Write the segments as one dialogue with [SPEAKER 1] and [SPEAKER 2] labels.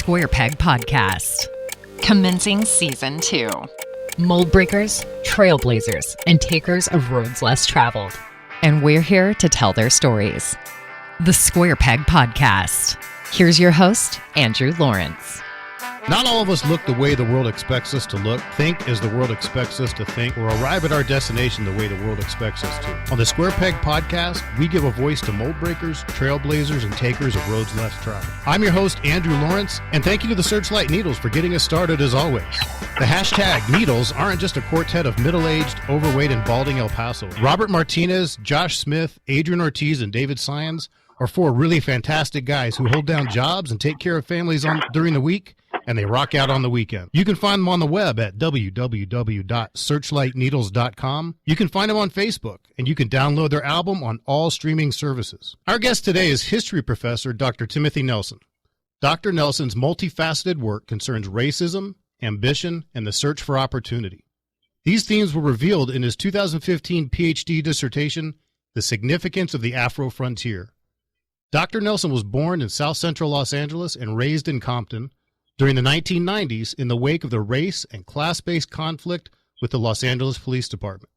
[SPEAKER 1] Square Peg Podcast. Commencing Season 2. Mold breakers, trailblazers, and takers of roads less traveled. And we're here to tell their stories. The Square Peg Podcast. Here's your host, Andrew Lawrence.
[SPEAKER 2] Not all of us look the way the world expects us to look, think as the world expects us to think, or arrive at our destination the way the world expects us to. On the Square Peg Podcast, we give a voice to mold breakers, trailblazers, and takers of roads less traveled. I'm your host, Andrew Lawrence, and thank you to the Searchlight Needles for getting us started as always. The hashtag Needles aren't just a quartet of middle-aged, overweight, and balding El Paso. Robert Martinez, Josh Smith, Adrian Ortiz, and David Syons are four really fantastic guys who hold down jobs and take care of families during the week, and they rock out on the weekend. You can find them on the web at www.searchlightneedles.com. You can find them on Facebook, and you can download their album on all streaming services. Our guest today is history professor Dr. Timothy Nelson. Dr. Nelson's multifaceted work concerns racism, ambition, and the search for opportunity. These themes were revealed in his 2015 PhD dissertation, The Significance of the Afro-Frontier. Dr. Nelson was born in South Central Los Angeles and raised in Compton during the 1990s in the wake of the race and class-based conflict with the Los Angeles Police Department.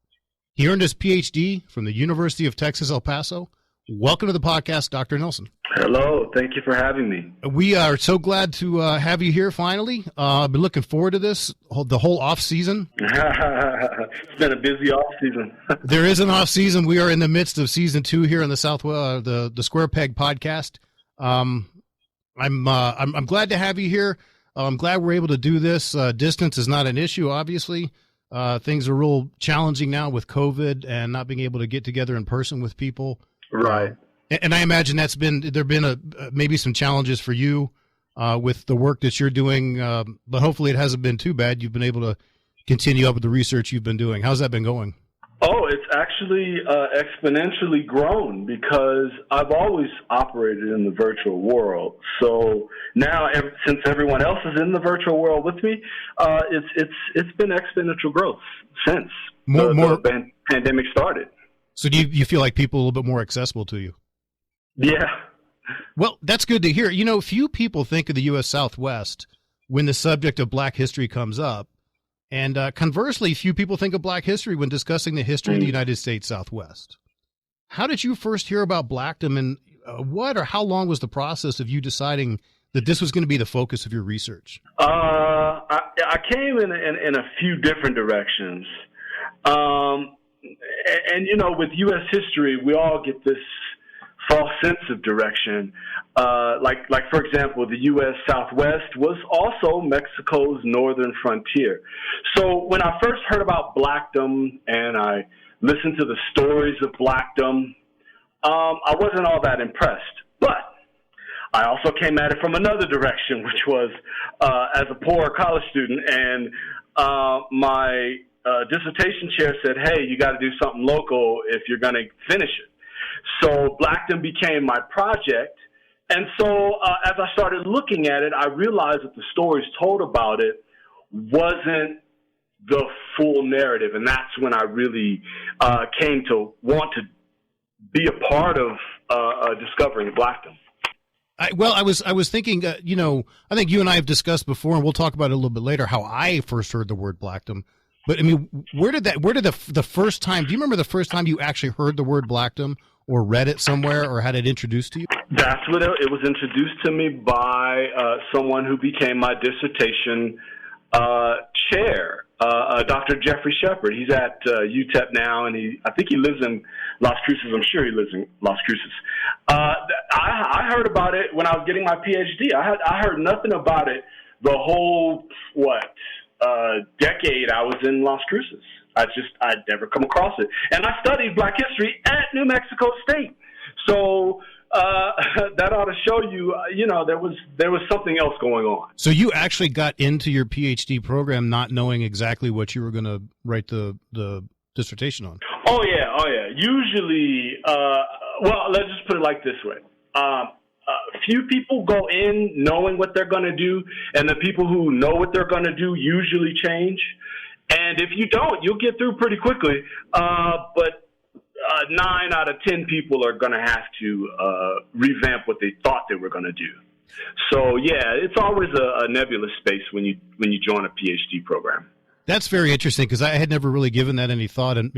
[SPEAKER 2] He earned his PhD from the University of Texas, El Paso. Welcome to the podcast, Dr. Nelson.
[SPEAKER 3] Hello. Thank you for having me.
[SPEAKER 2] We are so glad to have you here finally. I've been looking forward to this, the whole off-season.
[SPEAKER 3] It's been a busy off-season.
[SPEAKER 2] There is an off-season. We are in the midst of Season 2 here in the Southwest, the Square Peg Podcast. I'm glad to have you here. I'm glad we're able to do this. Distance is not an issue, obviously. Things are real challenging now with COVID and not being able to get together in person with people.
[SPEAKER 3] Right.
[SPEAKER 2] And I imagine there've been maybe some challenges for you with the work that you're doing, but hopefully it hasn't been too bad. You've been able to continue up with the research you've been doing. How's that been going? Oh,
[SPEAKER 3] it's actually exponentially grown because I've always operated in the virtual world. So now, since everyone else is in the virtual world with me, it's been exponential growth since the pandemic started.
[SPEAKER 2] So do you feel like people are a little bit more accessible to you?
[SPEAKER 3] Yeah.
[SPEAKER 2] Well, that's good to hear. You know, few people think of the U.S. Southwest when the subject of Black history comes up. And conversely, few people think of Black history when discussing the history of the United States Southwest. How did you first hear about Blackdom, and how long was the process of you deciding that this was going to be the focus of your research?
[SPEAKER 3] I came in a few different directions. And, you know, with U.S. history, we all get this false sense of direction. Like for example, the U.S. Southwest was also Mexico's northern frontier. So when I first heard about Blackdom and I listened to the stories of Blackdom, I wasn't all that impressed. But I also came at it from another direction, which was as a poor college student, and my dissertation chair said, hey, you got to do something local if you're going to finish it. So Blackdom became my project. And so as I started looking at it, I realized that the stories told about it wasn't the full narrative. And that's when I really came to want to be a part of discovering Blackdom.
[SPEAKER 2] I was thinking, I think you and I have discussed before, and we'll talk about it a little bit later, how I first heard the word Blackdom. But I mean, where did the first time, do you remember the first time you actually heard the word Blackdom or read it somewhere or had it introduced to you?
[SPEAKER 3] That's what it was introduced to me by someone who became my dissertation chair, Dr. Jeffrey Shepard. He's at UTEP now, and I think he lives in Las Cruces. I'm sure he lives in Las Cruces. I heard about it when I was getting my PhD. I heard nothing about it the whole, decade I was in Las Cruces. I'd never come across it. And I studied Black history at New Mexico State. So that ought to show you, there was something else going on.
[SPEAKER 2] So you actually got into your PhD program not knowing exactly what you were going to write the dissertation on?
[SPEAKER 3] Oh, yeah. Usually, let's just put it like this way. Few people go in knowing what they're going to do, and the people who know what they're going to do usually change. And if you don't, you'll get through pretty quickly. But 9 out of 10 people are going to have to revamp what they thought they were going to do. So yeah, it's always a nebulous space when you join a PhD program.
[SPEAKER 2] That's very interesting because I had never really given that any thought. And,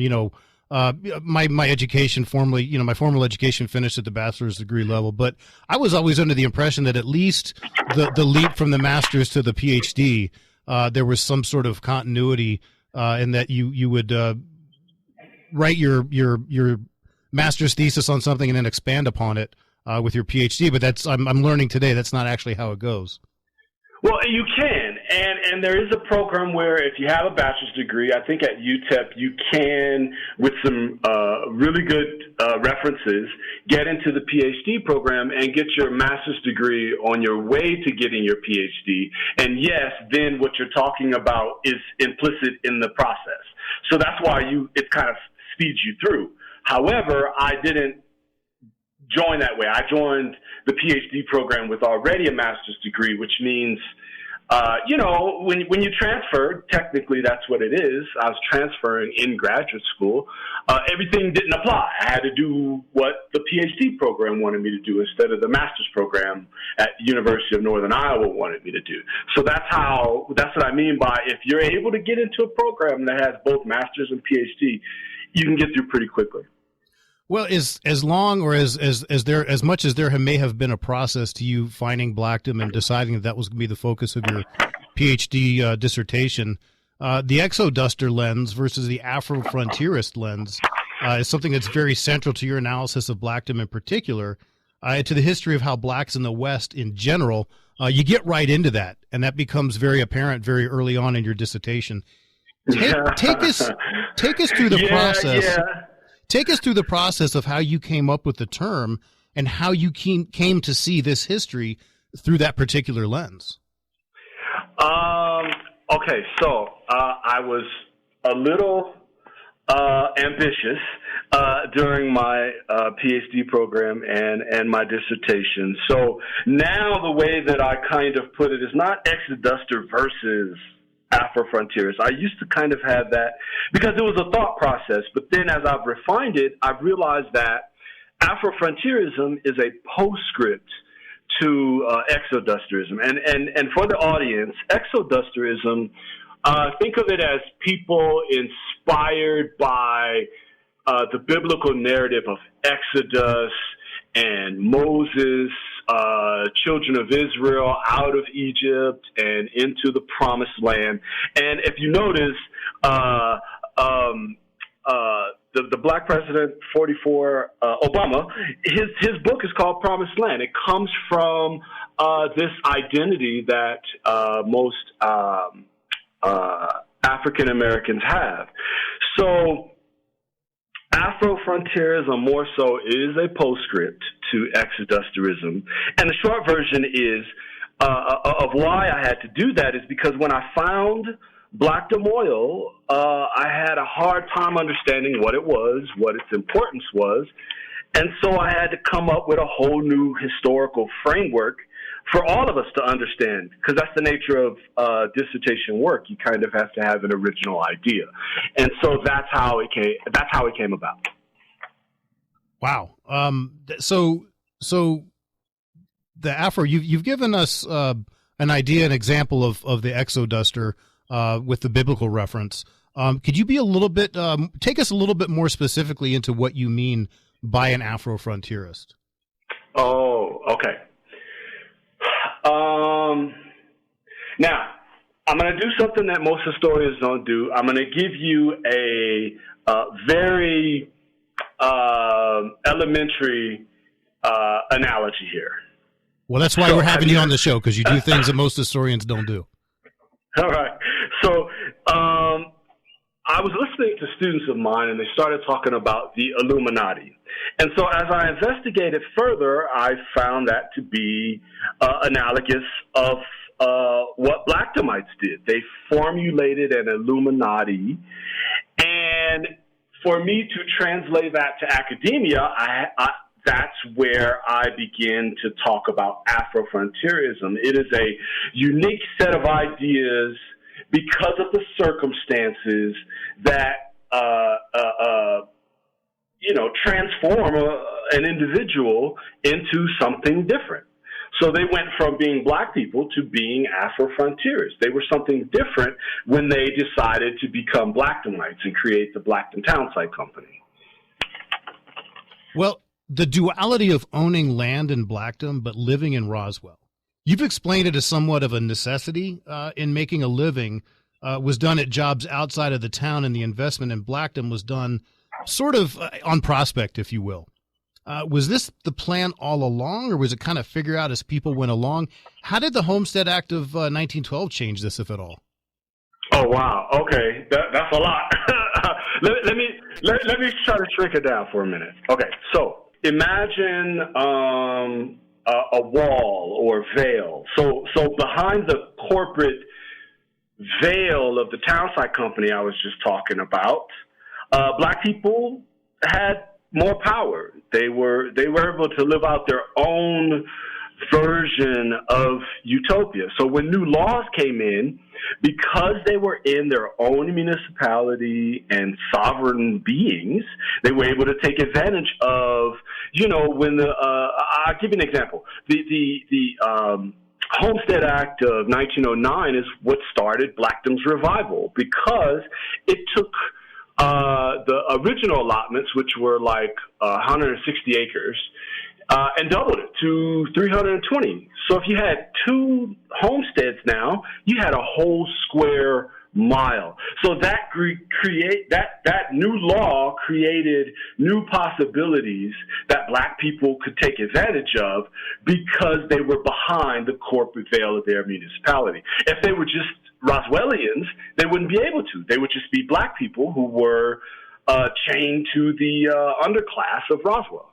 [SPEAKER 2] my education formally, my formal education finished at the bachelor's degree level, but I was always under the impression that at least the leap from the master's to the PhD, there was some sort of continuity in that you would write your master's thesis on something and then expand upon it with your PhD. But I'm learning today that's not actually how it goes.
[SPEAKER 3] Well, you can, and there is a program where if you have a bachelor's degree, I think at UTEP you can, with some really good references, get into the PhD program and get your master's degree on your way to getting your PhD. And yes, then what you're talking about is implicit in the process. So that's why it kind of speeds you through. However, I didn't join that way. I joined the PhD program with already a master's degree, which means, when you transfer, technically that's what it is. I was transferring in graduate school. Everything didn't apply. I had to do what the PhD program wanted me to do instead of the master's program at University of Northern Iowa wanted me to do. So that's what I mean by if you're able to get into a program that has both master's and PhD, you can get through pretty quickly.
[SPEAKER 2] Well, as long or as much as there may have been a process to you finding Blackdom and deciding that was going to be the focus of your PhD dissertation, the exoduster lens versus the Afrofrontierist lens is something that's very central to your analysis of Blackdom in particular, to the history of how blacks in the West in general. You get right into that, and that becomes very apparent very early on in your dissertation. Take us through the process. Yeah. Take us through the process of how you came up with the term and how you came to see this history through that particular lens.
[SPEAKER 3] Okay, so I was a little ambitious during my PhD program and my dissertation. So now the way that I kind of put it is not exoduster versus Afrofrontierist. I used to kind of have that because it was a thought process, but then as I've refined it, I've realized that Afrofrontierism is a postscript to exodusterism. And for the audience, exodusterism, think of it as people inspired by the biblical narrative of Exodus and Moses, children of Israel out of Egypt and into the promised land. And if you notice, the black president, 44, Obama, his book is called Promised Land. It comes from this identity that most African Americans have. So Afrofrontierism more so is a postscript to exodusterism. And the short version is of why I had to do that is because when I found Blackdom oil, I had a hard time understanding what it was, what its importance was. And so I had to come up with a whole new historical framework for all of us to understand, because that's the nature of dissertation work. You kind of have to have an original idea, and so that's how it came. That's how it came about.
[SPEAKER 2] Wow. So the Afro, you've given us an idea, an example of the exoduster with the biblical reference. Could you be a little bit take us a little bit more specifically into what you mean by an Afrofrontierist?
[SPEAKER 3] Oh, okay. Now, I'm going to do something that most historians don't do. I'm going to give you a very elementary analogy here.
[SPEAKER 2] Well, that's why we're having you on the show, because you do things that most historians don't do.
[SPEAKER 3] All right. So I was listening to students of mine, and they started talking about the Illuminati. And so as I investigated further, I found that to be analogous of what Blackdomites did. They formulated an Illuminati, and for me to translate that to academia, that's where I begin to talk about Afrofrontierism. It is a unique set of ideas because of the circumstances that transform an individual into something different. So they went from being black people to being Afrofrontiers. They were something different when they decided to become Blackdomites and create the Blackdom Townsite Company.
[SPEAKER 2] Well, the duality of owning land in Blackdom but living in Roswell. You've explained it as somewhat of a necessity in making a living was done at jobs outside of the town, and the investment in Blackdom was done sort of on prospect, if you will. Was this the plan all along, or was it kind of figured out as people went along? How did the Homestead Act of 1912 change this, if at all?
[SPEAKER 3] Oh, wow. Okay. That's a lot. let me try to shrink it down for a minute. Okay. So imagine a wall or veil. So behind the corporate veil of the Townsite Company I was just talking about, black people had more power. They were able to live out their own version of utopia. So when new laws came in, because they were in their own municipality and sovereign beings, they were able to take advantage of, when I'll give you an example. The Homestead Act of 1909 is what started Blackdom's revival, because it took the original allotments, which were like 160 acres, and doubled it to 320. So if you had 2 homesteads now, you had a whole square mile. So that that new law created new possibilities that black people could take advantage of because they were behind the corporate veil of their municipality. If they were just Roswellians, they wouldn't be able to. They would just be black people who were chained to the underclass of Roswell.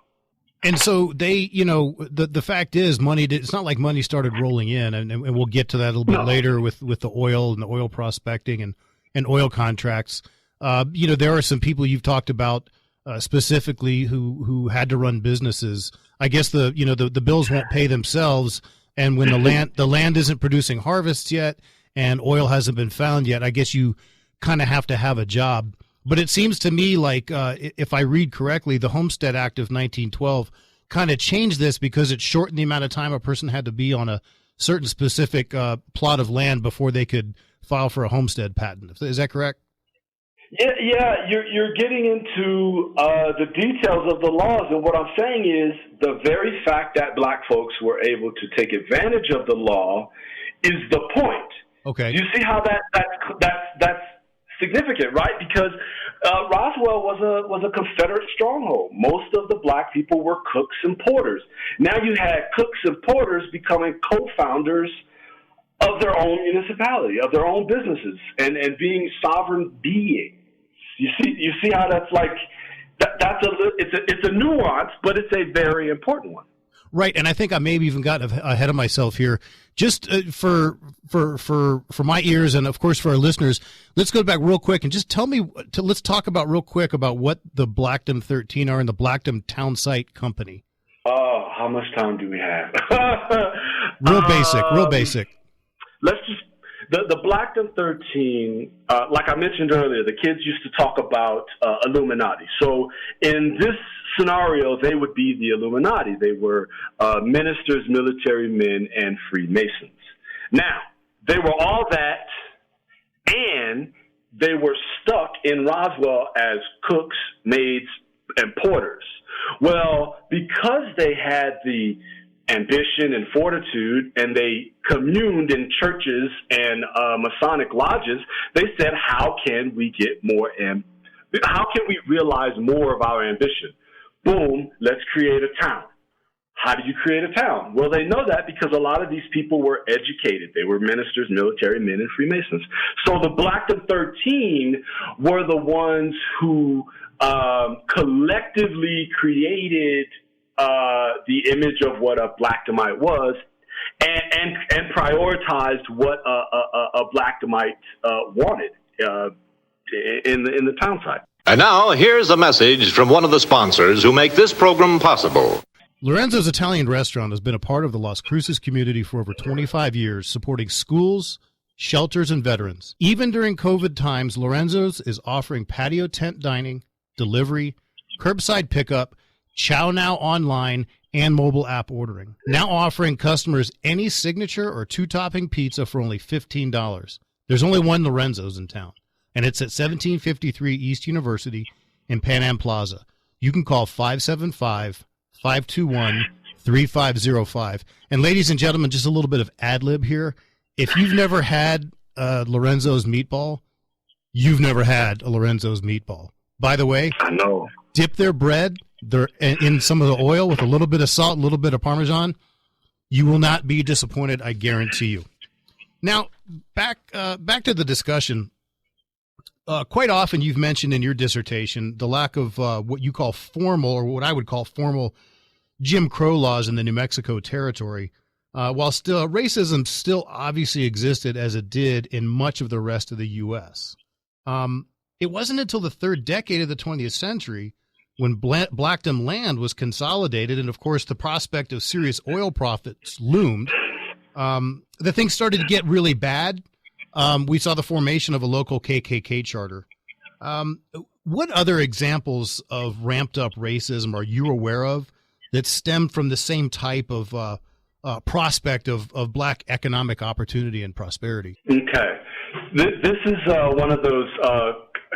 [SPEAKER 2] And so they, the fact is, it's not like money started rolling in, and we'll get to that a little bit later with the oil and the oil prospecting and oil contracts. There are some people you've talked about specifically who had to run businesses. I guess the bills won't pay themselves, and when the land isn't producing harvests yet and oil hasn't been found yet, I guess you kind of have to have a job. But it seems to me like, if I read correctly, the Homestead Act of 1912 kind of changed this because it shortened the amount of time a person had to be on a certain specific plot of land before they could file for a homestead patent. Is that correct?
[SPEAKER 3] Yeah, you're getting into the details of the laws, and what I'm saying is the very fact that black folks were able to take advantage of the law is the point.
[SPEAKER 2] Okay.
[SPEAKER 3] Do you see how that's significant, right? Because Roswell was a Confederate stronghold. Most of the black people were cooks and porters. Now you had cooks and porters becoming co-founders of their own municipality, of their own businesses, and being sovereign beings. You see how that's like it's a nuance, but it's a very important one.
[SPEAKER 2] Right, and I think I maybe even got ahead of myself here. Just for my ears, and of course for our listeners, let's go back real quick and just let's talk about real quick about what the Blackdom 13 are and the Blackdom Townsite Company.
[SPEAKER 3] Oh, how much time do we have?
[SPEAKER 2] Real basic.
[SPEAKER 3] Let's just the Blackdom 13. Like I mentioned earlier, the kids used to talk about Illuminati. So in this scenario, they would be the Illuminati. They were ministers, military men, and Freemasons. Now, they were all that, and they were stuck in Roswell as cooks, maids, and porters. Well, because they had the ambition and fortitude, and they communed in churches and Masonic lodges, they said, how can we get more how can we realize more of our ambition? Boom, let's create a town. How do you create a town? Well, they know that because a lot of these people were educated. They were ministers, military men, and Freemasons. So the Blackdom 13 were the ones who collectively created the image of what a Blackdomite was and prioritized what a Blackdomite wanted in the townsite.
[SPEAKER 4] And now, here's a message from one of the sponsors who make this program possible.
[SPEAKER 2] Lorenzo's Italian Restaurant has been a part of the Las Cruces community for over 25 years, supporting schools, shelters, and veterans. Even during COVID times, Lorenzo's is offering patio tent dining, delivery, curbside pickup, Chow Now online, and mobile app ordering. Now offering customers any signature or two-topping pizza for only $15. There's only one Lorenzo's in town, and it's at 1753 East University in Pan Am Plaza. You can call 575-521-3505. And ladies and gentlemen, just a little bit of ad-lib here. If you've never had Lorenzo's meatball, you've never had a Lorenzo's meatball. By the way,
[SPEAKER 3] I know.
[SPEAKER 2] Dip their bread in some of the oil with a little bit of salt, a little bit of Parmesan. You will not be disappointed, I guarantee you. Now, back to the discussion. Quite often you've mentioned in your dissertation the lack of what you call formal, or what I would call formal, Jim Crow laws in the New Mexico territory, while still racism still obviously existed as it did in much of the rest of the U.S. It wasn't until the third decade of the 20th century when Blackdom land was consolidated and, of course, the prospect of serious oil profits loomed, that things started to get really bad. We saw the formation of a local KKK charter. What other examples of ramped-up racism are you aware of that stemmed from the same type of prospect of black economic opportunity and prosperity?
[SPEAKER 3] Okay. This is one of those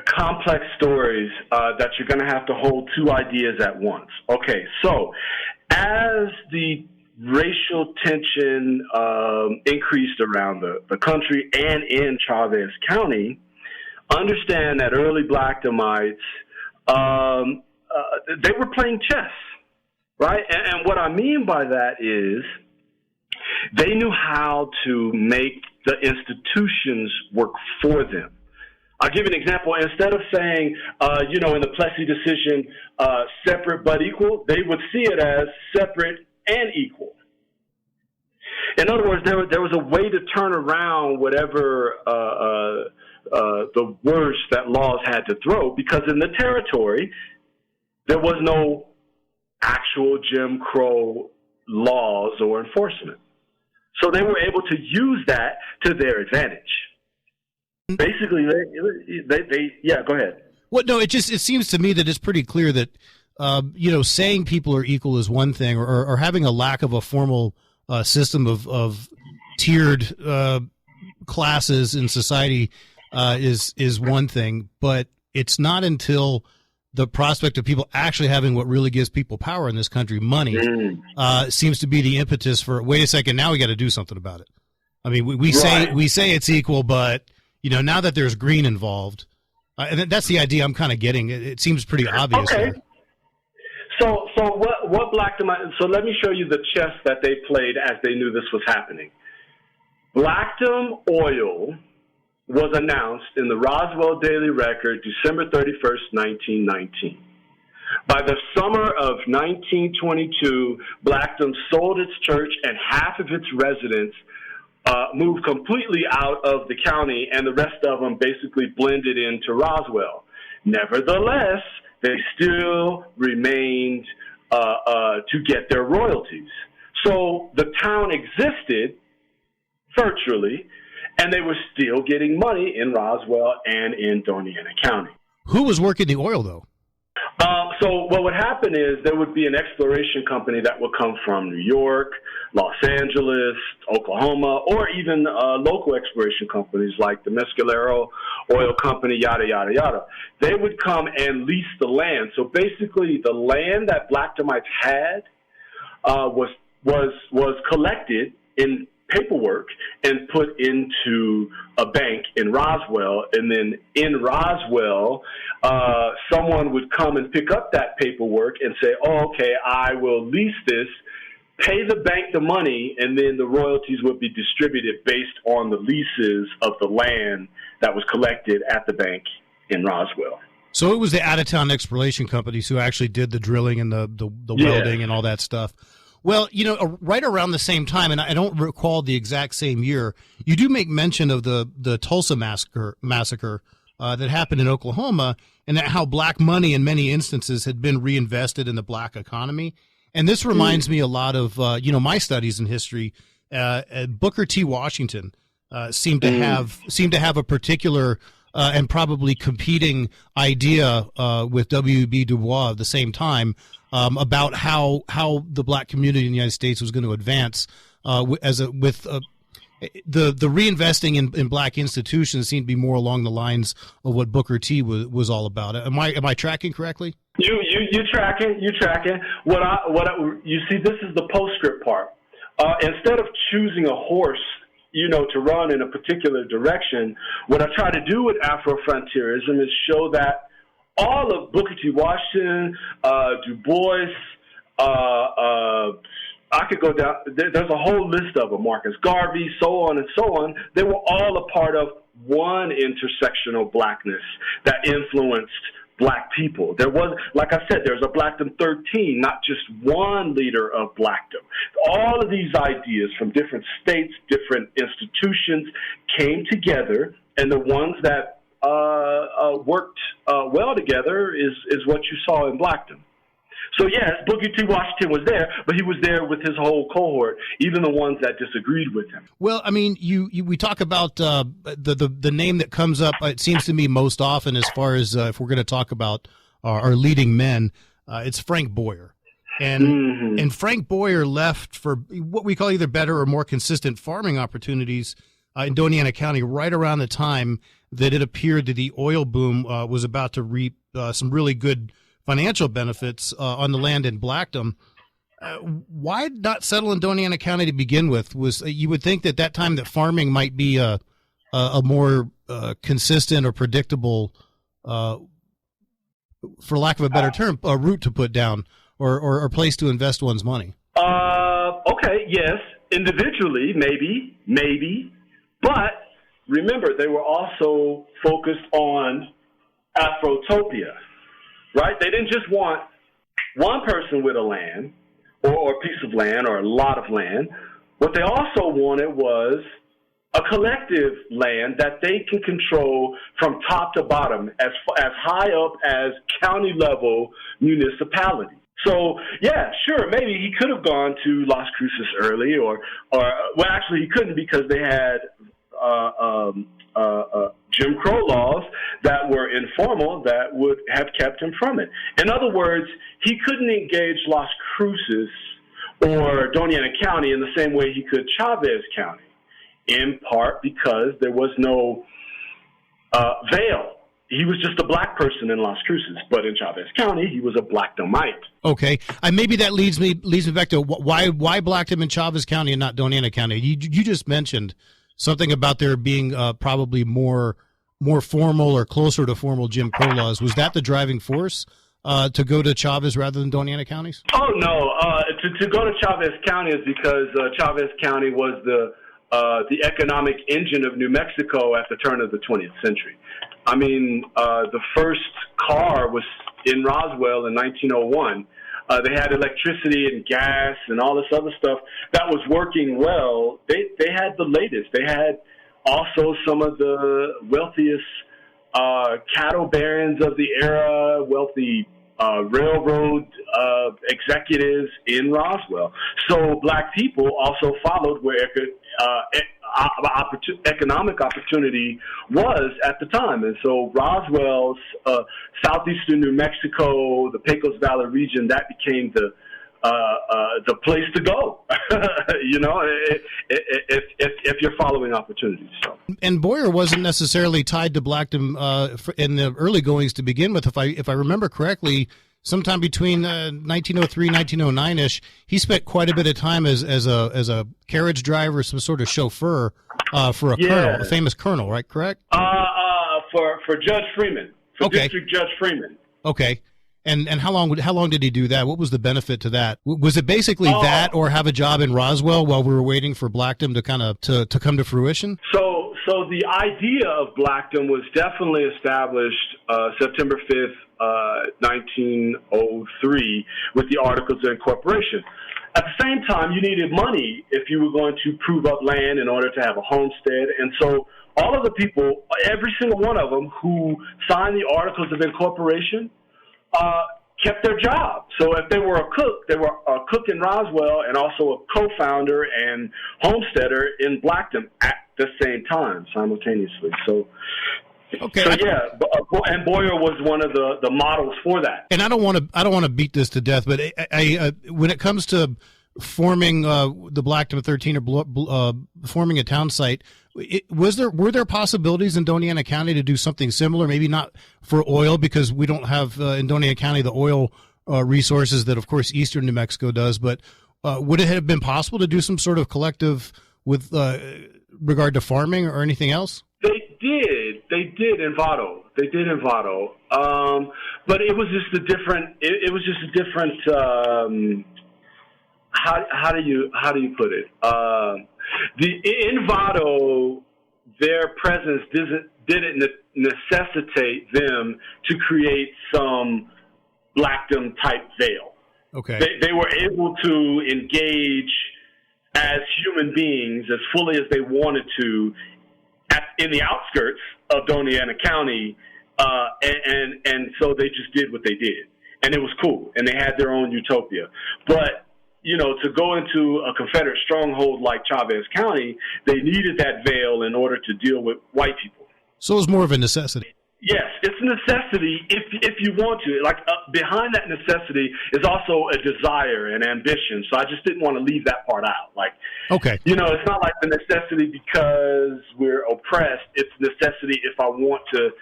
[SPEAKER 3] complex stories that you're going to have to hold two ideas at once. Okay, so as the racial tension increased around the country and in Chavez County, understand that early Blackdomites, they were playing chess, right? And what I mean by that is they knew how to make the institutions work for them. I'll give you an example. Instead of saying, in the Plessy decision, separate but equal, they would see it as separate and equal. In other words, there was a way to turn around whatever the worst that laws had to throw, because in the territory, there was no actual Jim Crow laws or enforcement. So they were able to use that to their advantage. Basically, they go ahead.
[SPEAKER 2] Well, no, it seems to me that it's pretty clear that, saying people are equal is one thing, or having a lack of a formal system of tiered classes in society is one thing, but it's not until the prospect of people actually having what really gives people power in this country, money, seems to be the impetus for, wait a second, now we got to do something about it. I mean, we say it's equal, but now that there's green involved, and that's the idea I'm kind of getting. It seems pretty obvious. Okay. Here.
[SPEAKER 3] So what Blackdom? So let me show you the chess that they played as they knew this was happening. Blackdom Oil was announced in the Roswell Daily Record, December 31st, 1919. By the summer of 1922, Blackdom sold its church and half of its residents moved completely out of the county, and the rest of them basically blended into Roswell. Nevertheless, they still remained to get their royalties. So the town existed virtually, and they were still getting money in Roswell and in Dona Ana County.
[SPEAKER 2] Who was working the oil, though?
[SPEAKER 3] So what would happen is there would be an exploration company that would come from New York, Los Angeles, Oklahoma, or even local exploration companies like the Mescalero Oil Company, yada, yada, yada. They would come and lease the land. So basically the land that Blackdomites had was collected in paperwork and put into a bank in Roswell, and then in Roswell, someone would come and pick up that paperwork and say, oh, okay, I will lease this, pay the bank the money, and then the royalties would be distributed based on the leases of the land that was collected at the bank in Roswell.
[SPEAKER 2] So it was the out-of-town exploration companies who actually did the drilling and the welding and all that stuff. Well, right around the same time, and I don't recall the exact same year, you do make mention of the Tulsa massacre that happened in Oklahoma, and how black money in many instances had been reinvested in the black economy. And this reminds me a lot of, my studies in history. Booker T. Washington seemed to have a particular and probably competing idea with W.B. Du Bois at the same time about how the black community in the United States was going to advance the reinvesting in black institutions seemed to be more along the lines of what Booker T was all about. Am I tracking correctly?
[SPEAKER 3] You tracking. You see, this is the postscript part. Instead of choosing a horse, to run in a particular direction, what I try to do with Afrofrontierism is show that all of Booker T. Washington, Du Bois, I could go down. There's a whole list of them, Marcus Garvey, so on and so on. They were all a part of one intersectional blackness that influenced black people. There was, like I said, there's a Blackdom 13, not just one leader of Blackdom. All of these ideas from different states, different institutions came together, and the ones that worked well together is what you saw in Blackdom. So yes, Booker T. Washington was there, but he was there with his whole cohort, even the ones that disagreed with him.
[SPEAKER 2] Well, I mean, we talk about the name that comes up. It seems to me most often, as far as if we're going to talk about our leading men, it's Frank Boyer, and Frank Boyer left for what we call either better or more consistent farming opportunities in Dona Ana County right around the time that it appeared that the oil boom was about to reap some really good financial benefits on the land in Blackdom. Why not settle in Dona Ana County to begin with? You would think that time that farming might be a more consistent or predictable, for lack of a better term, a route to put down or a place to invest one's money.
[SPEAKER 3] Okay, yes, individually, maybe, but remember they were also focused on Afrotopia. Right? They didn't just want one person with a land or a piece of land or a lot of land. What they also wanted was a collective land that they can control from top to bottom, as high up as county level municipality. So, yeah, sure, maybe he could have gone to Las Cruces early or well, actually he couldn't because they had Jim Crow laws that were informal that would have kept him from it. In other words, he couldn't engage Las Cruces or Dona Ana County in the same way he could Chavez County, in part because there was no veil. He was just a black person in Las Cruces, but in Chavez County, he was a Blackdomite.
[SPEAKER 2] Okay, maybe that leads me back to why Blackdom in Chavez County and not Dona Ana County. You just mentioned something about there being probably more formal or closer to formal Jim Crow laws. Was that the driving force to go to Chavez rather than Dona Ana counties?
[SPEAKER 3] Oh, no. To go to Chavez County is because Chavez County was the economic engine of New Mexico at the turn of the 20th century. I mean, the first car was in Roswell in 1901. They had electricity and gas and all this other stuff that was working well. They had the latest. They had also some of the wealthiest cattle barons of the era, wealthy railroad executives in Roswell. So black people also followed where economic opportunity was at the time. And so Roswell's southeastern New Mexico, the Pecos Valley region, that became the place to go, if you're following opportunities. So.
[SPEAKER 2] And Boyer wasn't necessarily tied to Blackdom in the early goings to begin with. If I remember correctly, sometime between 1903 1909-ish, he spent quite a bit of time as a carriage driver, some sort of chauffeur for a colonel, a famous colonel, right? Correct?
[SPEAKER 3] For Judge Freeman, District Judge Freeman.
[SPEAKER 2] Okay. And how long did he do that? What was the benefit to that? Was it basically that, or have a job in Roswell while we were waiting for Blackdom to kind of to come to fruition?
[SPEAKER 3] So the idea of Blackdom was definitely established September 5th, 1903, with the Articles of Incorporation. At the same time, you needed money if you were going to prove up land in order to have a homestead, and so all of the people, every single one of them who signed the Articles of Incorporation, kept their job. So if they were a cook, they were a cook in Roswell and also a co-founder and homesteader in Blackdom at the same time, simultaneously. So
[SPEAKER 2] Okay.
[SPEAKER 3] So yeah, and Boyer was one of the models for that.
[SPEAKER 2] And I don't want to beat this to death, but I when it comes to forming the Blackdom 13 or forming a Townsite, were there possibilities in Dona Ana County to do something similar? Maybe not for oil, because we don't have in Dona Ana County the oil resources that, of course, Eastern New Mexico does. But would it have been possible to do some sort of collective with regard to farming or anything else?
[SPEAKER 3] They did Envato. They did Envato. But it was just a different. It was just a different. How do you put it? The Envato, their presence didn't necessitate them to create some Blackdom type veil.
[SPEAKER 2] Okay.
[SPEAKER 3] They were able to engage as human beings as fully as they wanted to in the outskirts of Dona Ana County, and so they just did what they did, and it was cool, and they had their own utopia. But to go into a Confederate stronghold like Chavez County, they needed that veil in order to deal with white people.
[SPEAKER 2] So it was more of a necessity.
[SPEAKER 3] Yes, it's a necessity if you want to. Like behind that necessity is also a desire and ambition. So I just didn't want to leave that part out. Like,
[SPEAKER 2] okay,
[SPEAKER 3] it's not like the necessity because we're oppressed. It's necessity if I want to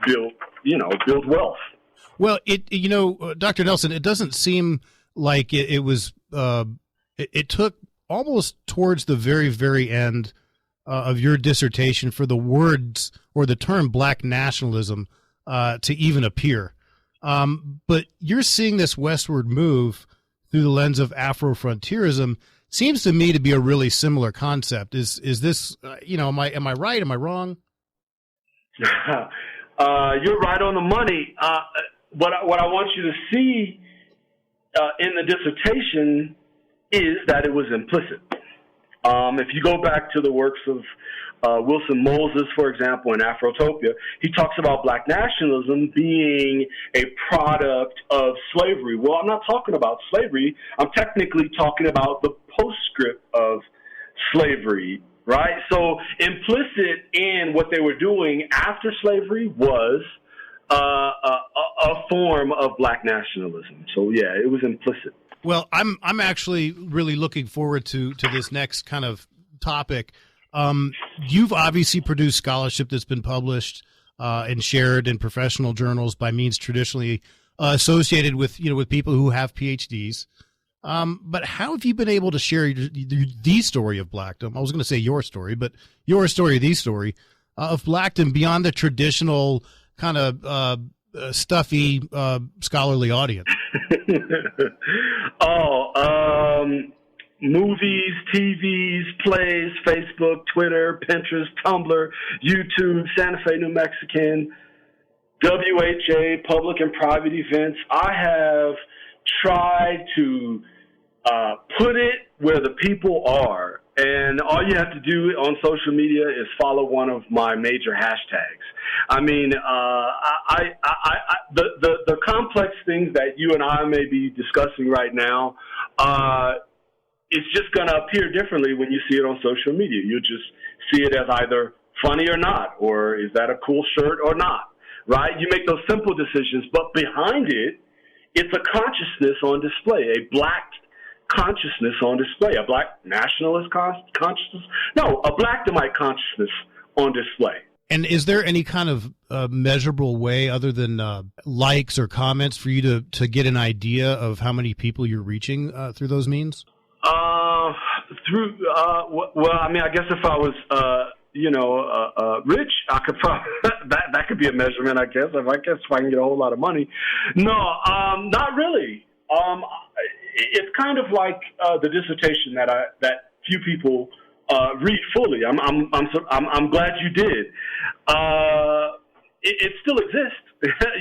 [SPEAKER 3] build wealth.
[SPEAKER 2] Well, Dr. Nelson, it doesn't seem like it was. It took almost towards the very, very end of your dissertation for the words or the term Black nationalism to even appear. But you're seeing this westward move through the lens of Afrofrontierism. Seems to me to be a really similar concept. Is this, am I right? Am I wrong?
[SPEAKER 3] You're right on the money. What I want you to see in the dissertation is that it was implicit. If you go back to the works of Wilson Moses, for example, in Afrotopia, he talks about Black nationalism being a product of slavery. Well, I'm not talking about slavery. I'm technically talking about the postscript of slavery, right? So implicit in what they were doing after slavery was a form of Black nationalism. So, yeah, it was implicit.
[SPEAKER 2] Well, I'm actually really looking forward to this next kind of topic. You've obviously produced scholarship that's been published and shared in professional journals by means traditionally associated with people who have PhDs. But how have you been able to share the story of Blackdom? I was going to say your story, but your story, the story of Blackdom beyond the traditional kind of stuffy scholarly audience?
[SPEAKER 3] Movies, TVs, plays, Facebook, Twitter, Pinterest, Tumblr, YouTube, Santa Fe, New Mexican, WHA, public and private events. I have tried to put it where the people are. And all you have to do on social media is follow one of my major hashtags. I mean, the complex things that you and I may be discussing right now, it's just going to appear differently when you see it on social media. You'll just see it as either funny or not, or is that a cool shirt or not, right? You make those simple decisions, but behind it, it's a consciousness on display, a Black consciousness on display, a Black nationalist consciousness. No, a Blackdomite consciousness on display.
[SPEAKER 2] And is there any kind of measurable way other than likes or comments for you to get an idea of how many people you're reaching through those means?
[SPEAKER 3] Well, I mean, I guess if I was, rich, I could probably, that could be a measurement, I guess. If I can get a whole lot of money. No, not really. It's kind of like the dissertation that few people read fully. I'm glad you did. It still exists.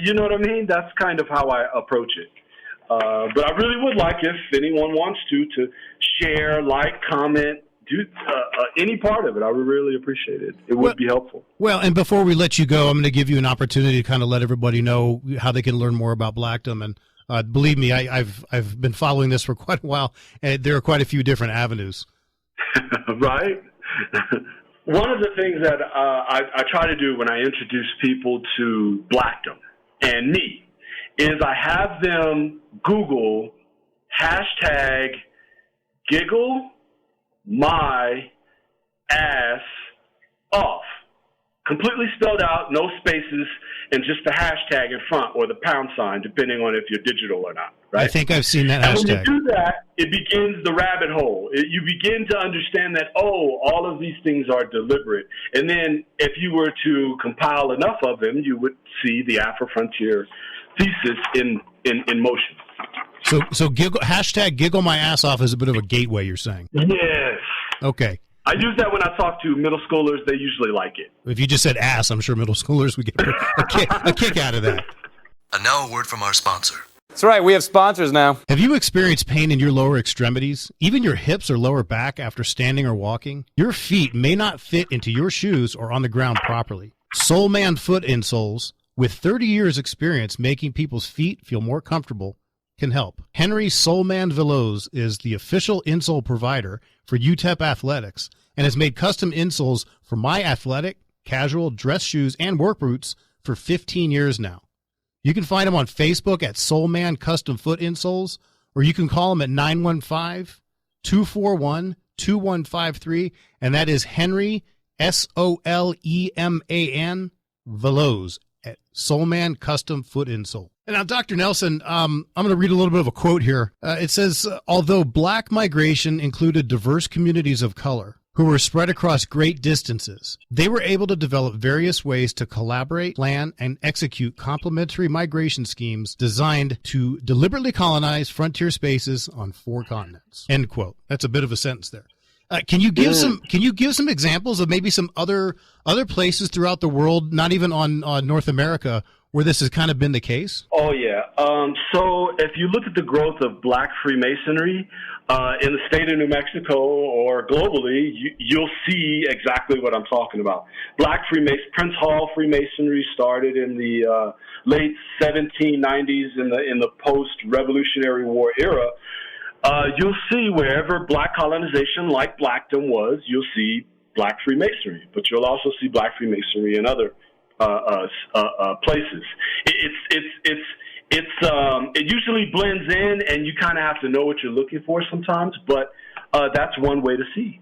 [SPEAKER 3] You know what I mean? That's kind of how I approach it. But I really would like, if anyone wants to share, like, comment, do any part of it. I would really appreciate it. It would be helpful.
[SPEAKER 2] Well, and before we let you go, I'm going to give you an opportunity to kind of let everybody know how they can learn more about Blackdom. And believe me, I've been following this for quite a while, and there are quite a few different avenues.
[SPEAKER 3] Right? one of the things that I try to do when I introduce people to Blackdom and me is I have them Google hashtag Giggle My Ass Off. Completely spelled out, no spaces, and just the hashtag in front or the pound sign, depending on if you're digital or not. Right?
[SPEAKER 2] I think I've seen that
[SPEAKER 3] and
[SPEAKER 2] hashtag.
[SPEAKER 3] When you do that, it begins the rabbit hole. You begin to understand that, all of these things are deliberate. And then if you were to compile enough of them, you would see the Afrofrontier thesis in motion.
[SPEAKER 2] So hashtag Giggle My Ass Off is a bit of a gateway, you're saying?
[SPEAKER 3] Yes.
[SPEAKER 2] Okay.
[SPEAKER 3] I use that when I talk to middle schoolers. They usually like it.
[SPEAKER 2] If you just said ass, I'm sure middle schoolers would get a kick out of that.
[SPEAKER 5] And now a word from our sponsor.
[SPEAKER 6] That's right, we have sponsors now.
[SPEAKER 2] Have you experienced pain in your lower extremities, even your hips or lower back after standing or walking? Your feet may not fit into your shoes or on the ground properly. Soul Man Foot Insoles, with 30 years experience making people's feet feel more comfortable, can help. Henry Soulman Veloz is the official insole provider for UTEP Athletics and has made custom insoles for my athletic, casual, dress shoes, and work boots for 15 years now. You can find him on Facebook at Soulman Custom Foot Insoles, or you can call him at 915-241-2153, and that is Henry, Soleman, Veloz at Soulman Custom Foot Insole. And now, Dr. Nelson, I'm going to read a little bit of a quote here. It says, although black migration included diverse communities of color who were spread across great distances, they were able to develop various ways to collaborate, plan, and execute complementary migration schemes designed to deliberately colonize frontier spaces on 4 continents. End quote. That's a bit of a sentence there. Can you give some examples of maybe some other places throughout the world, not even on North America, where this has kind of been the case?
[SPEAKER 3] Oh, yeah. So if you look at the growth of Black Freemasonry in the state of New Mexico or globally, you'll see exactly what I'm talking about. Black Prince Hall Freemasonry started in the late 1790s in the post-Revolutionary War era. You'll see wherever black colonization like Blackdom was, you'll see Black Freemasonry, but you'll also see Black Freemasonry in other places. It usually blends in, and you kind of have to know what you're looking for sometimes. But that's one way to see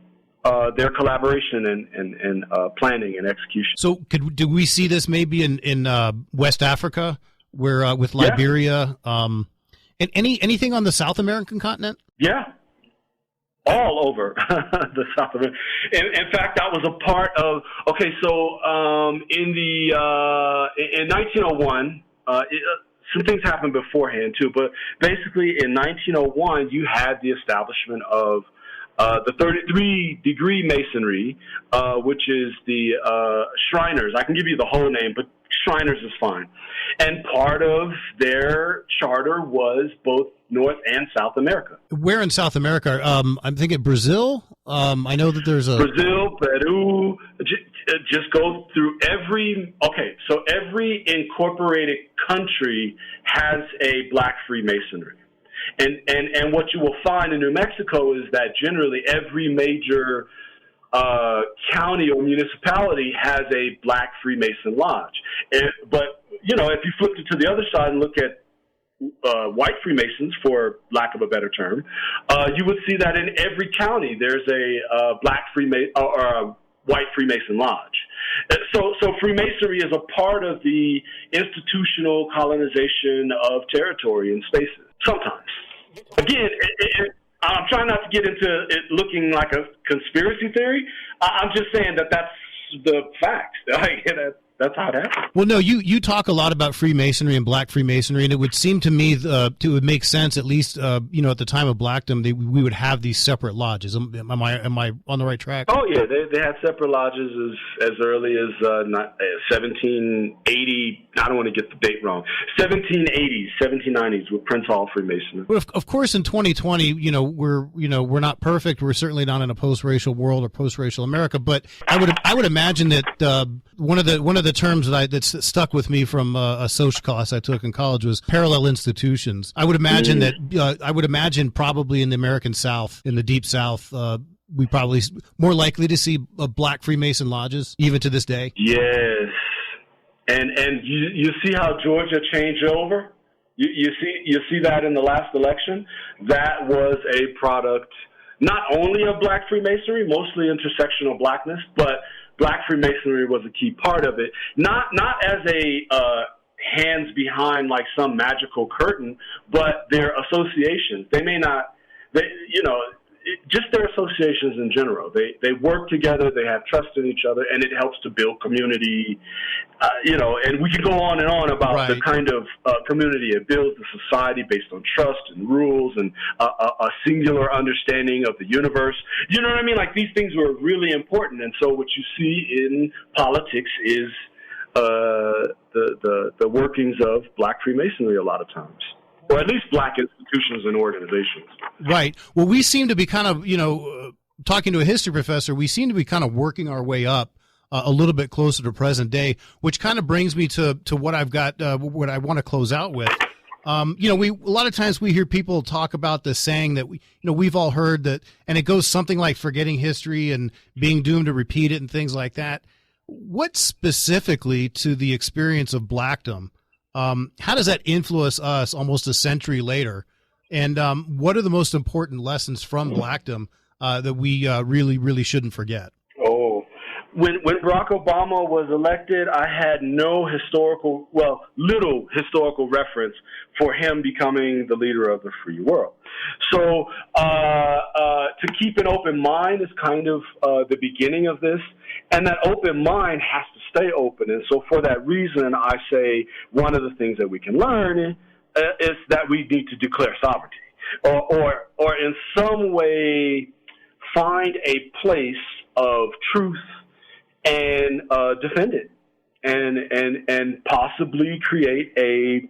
[SPEAKER 3] their collaboration and planning and execution.
[SPEAKER 2] So, do we see this maybe in West Africa, where with Liberia, and anything on the South American continent?
[SPEAKER 3] Yeah. All over the South America. In fact, that was a part of. Okay, so in 1901, some things happened beforehand too. But basically, in 1901, you had the establishment of the 33-degree Masonry, which is the Shriners. I can give you the whole name, but Shriners is fine. And part of their charter was both North and South America. Where
[SPEAKER 2] in South America? I'm thinking Brazil. I know that there's
[SPEAKER 3] Brazil, Peru. Just go through every. Okay, so every incorporated country has a Black Freemasonry, and what you will find in New Mexico is that generally every major county or municipality has a Black Freemason lodge. But if you flip it to the other side and look at white Freemasons, for lack of a better term, you would see that in every county there's a Black Freemason or a white Freemason lodge. So Freemasonry is a part of the institutional colonization of territory and spaces. Sometimes, again, I'm trying not to get into it looking like a conspiracy theory. I'm just saying that that's the fact. That's how it happened.
[SPEAKER 2] Well, no, you talk a lot about Freemasonry and Black Freemasonry, and it would seem to me it would make sense, at least at the time of Blackdom, we would have these separate lodges. Am I on the right track?
[SPEAKER 3] Oh yeah, they had separate lodges as early as 1780. I don't want to get the date wrong. 1780s, 1790s with Prince Hall Freemasonry.
[SPEAKER 2] But of course, in 2020, we're not perfect. We're certainly not in a post-racial world or post-racial America. But I would imagine that one of the terms that's stuck with me from a social class I took in college was parallel institutions. I would imagine that I would imagine probably in the American South, in the Deep South, we probably more likely to see black Freemason lodges even to this day.
[SPEAKER 3] Yes, and you see how Georgia changed over. You see that in the last election. That was a product not only of black Freemasonry, mostly intersectional blackness, but black Freemasonry was a key part of it. Not as a hands behind like some magical curtain, but their associations. They may not, just their associations in general. They work together, they have trust in each other, and it helps to build community, and we can go on and on about the kind of community it builds, the society based on trust and rules and a singular understanding of the universe. You know what I mean? Like, these things were really important. And so what you see in politics is the workings of black Freemasonry a lot of times, or at least black institutions and organizations. Right.
[SPEAKER 2] Well, we seem to be kind of, talking to a history professor, we seem to be kind of working our way up a little bit closer to present day, which kind of brings me to what I've got, what I want to close out with. A lot of times we hear people talk about the saying that we've all heard that, and it goes something like forgetting history and being doomed to repeat it and things like that. What specifically to the experience of Blackdom, how does that influence us almost a century later? And what are the most important lessons from Blackdom that we really, really shouldn't forget?
[SPEAKER 3] Oh, when Barack Obama was elected, I had little historical reference for him becoming the leader of the free world. So to keep an open mind is kind of the beginning of this. And that open mind has to stay open. And so for that reason, I say one of the things that we can learn is that we need to declare sovereignty or in some way find a place of truth and defend it and possibly create a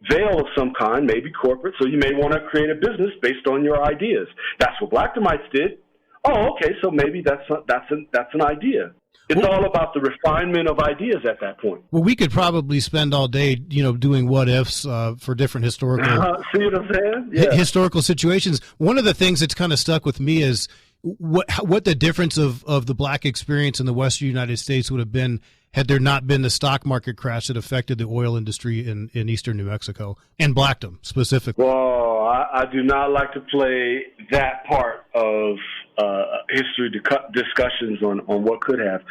[SPEAKER 3] veil of some kind, maybe corporate. So you may want to create a business based on your ideas. That's what Blackdomites did. Oh, okay, so maybe that's an idea. It's all about the refinement of ideas at that point.
[SPEAKER 2] Well, we could probably spend all day, doing what ifs for different historical
[SPEAKER 3] see what I'm saying? Yeah.
[SPEAKER 2] Historical situations. One of the things that's kind of stuck with me is what the difference of the black experience in the Western United States would have been had there not been the stock market crash that affected the oil industry in eastern New Mexico and Blackdom specifically.
[SPEAKER 3] Well, I do not like to play that part of history discussions on what could have.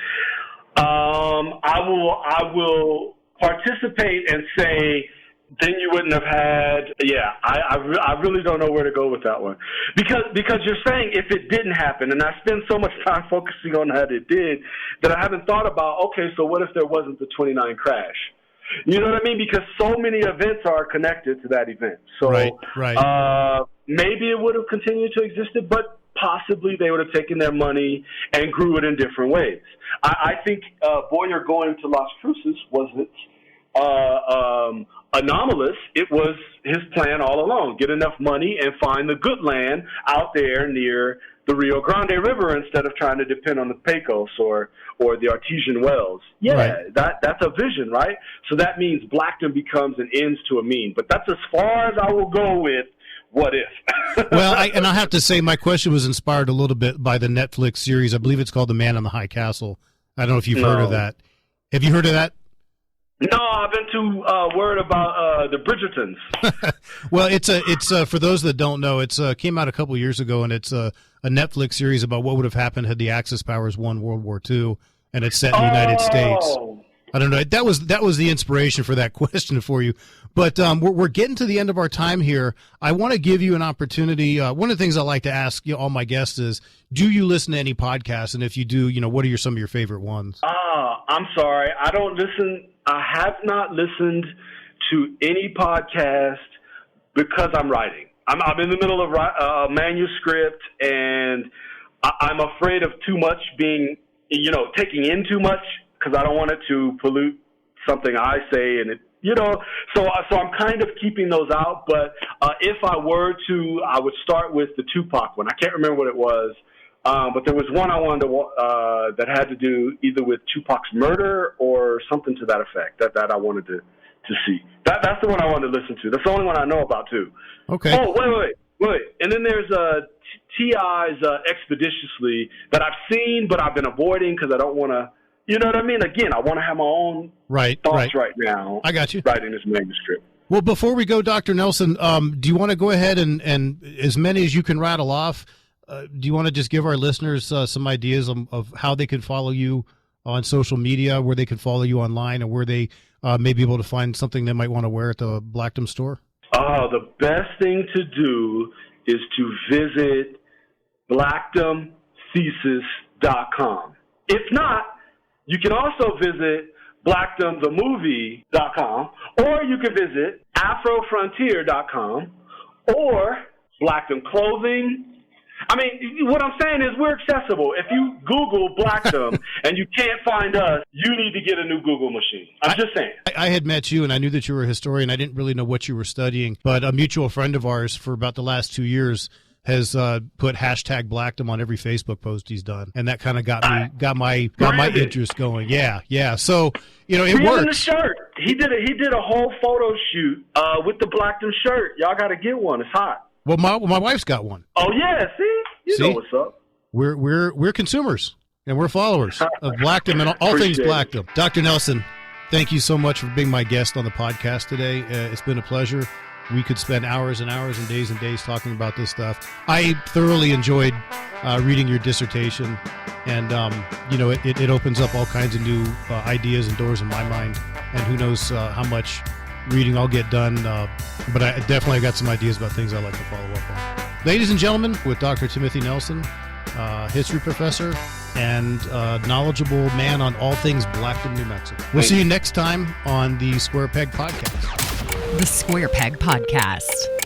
[SPEAKER 3] I will participate and say then you wouldn't have had. Yeah, I really don't know where to go with that one because you're saying if it didn't happen, and I spend so much time focusing on that it did that I haven't thought about. Okay, so what if there wasn't the 29 crash? You know what I mean? Because so many events are connected to that event. So
[SPEAKER 2] right.
[SPEAKER 3] Maybe it would have continued to exist, but possibly they would have taken their money and grew it in different ways. I think Boyer going to Las Cruces wasn't anomalous. It was his plan all along. Get enough money and find the good land out there near the Rio Grande River instead of trying to depend on the Pecos or the artesian wells. Yeah, right. That's a vision, right? So that means Blackdom becomes an ends to a mean. But that's as far as I will go with what if.
[SPEAKER 2] Well, I have to say my question was inspired a little bit by the Netflix series. I believe it's called The Man in the High Castle. I don't know if you've heard of that. Have you heard of that?
[SPEAKER 3] No, I've been too worried about the Bridgertons.
[SPEAKER 2] Well, it's for those that don't know, it's came out a couple years ago, and it's a Netflix series about what would have happened had the Axis powers won World War II, and it's set in the United States. I don't know. That was the inspiration for that question for you. But we're getting to the end of our time here. I want to give you an opportunity. One of the things I like to ask all my guests is, do you listen to any podcasts? And if you do, what are some of your favorite ones?
[SPEAKER 3] I'm sorry. I don't listen. I have not listened to any podcast because I'm writing. I'm in the middle of a manuscript, and I'm afraid of too much being, taking in too much because I don't want it to pollute something I say, and it, so I'm kind of keeping those out. But if I were to, I would start with the Tupac one. I can't remember what it was. But there was one I wanted to that had to do either with Tupac's murder or something to that effect that I wanted to see. That's the one I wanted to listen to. That's the only one I know about too.
[SPEAKER 2] Okay.
[SPEAKER 3] Oh, wait. Right. And then there's TI's Expeditiously that I've seen, but I've been avoiding because I don't want to, you know what I mean? Again, I want to have my own thoughts right now.
[SPEAKER 2] I got you.
[SPEAKER 3] Writing this manuscript.
[SPEAKER 2] Well, before we go, Dr. Nelson, do you want to go ahead and as many as you can rattle off, do you want to just give our listeners some ideas of how they can follow you on social media, where they can follow you online, and where they may be able to find something they might want to wear at the Blackdom store?
[SPEAKER 3] The best thing to do is to visit blackdomthesis.com. If not, you can also visit blackdomthemovie.com, or you can visit afrofrontier.com or Blackdom Clothing. I mean, what I'm saying is we're accessible. If you Google Blackdom and you can't find us, you need to get a new Google machine. I'm just saying.
[SPEAKER 2] I had met you, and I knew that you were a historian. I didn't really know what you were studying, but a mutual friend of ours for about the last 2 years has put hashtag Blackdom on every Facebook post he's done, and that kind of got my interest going. Yeah. So it works.
[SPEAKER 3] The shirt. He did a whole photo shoot with the Blackdom shirt. Y'all got to get one. It's hot.
[SPEAKER 2] Well, my wife's got one.
[SPEAKER 3] Oh yeah, see, you know what's up.
[SPEAKER 2] We're consumers and we're followers of Blackdom and all things Blackdom. Dr. Nelson, thank you so much for being my guest on the podcast today. It's been a pleasure. We could spend hours and hours and days talking about this stuff. I thoroughly enjoyed reading your dissertation, and it opens up all kinds of new ideas and doors in my mind. And who knows how much reading I'll get done, but I definitely got some ideas about things I'd like to follow up on. Ladies and gentlemen, with Dr. Timothy Nelson, history professor and knowledgeable man on all things Blackdom, New Mexico. We'll see you next time on the Square Peg Podcast.
[SPEAKER 1] The Square Peg Podcast.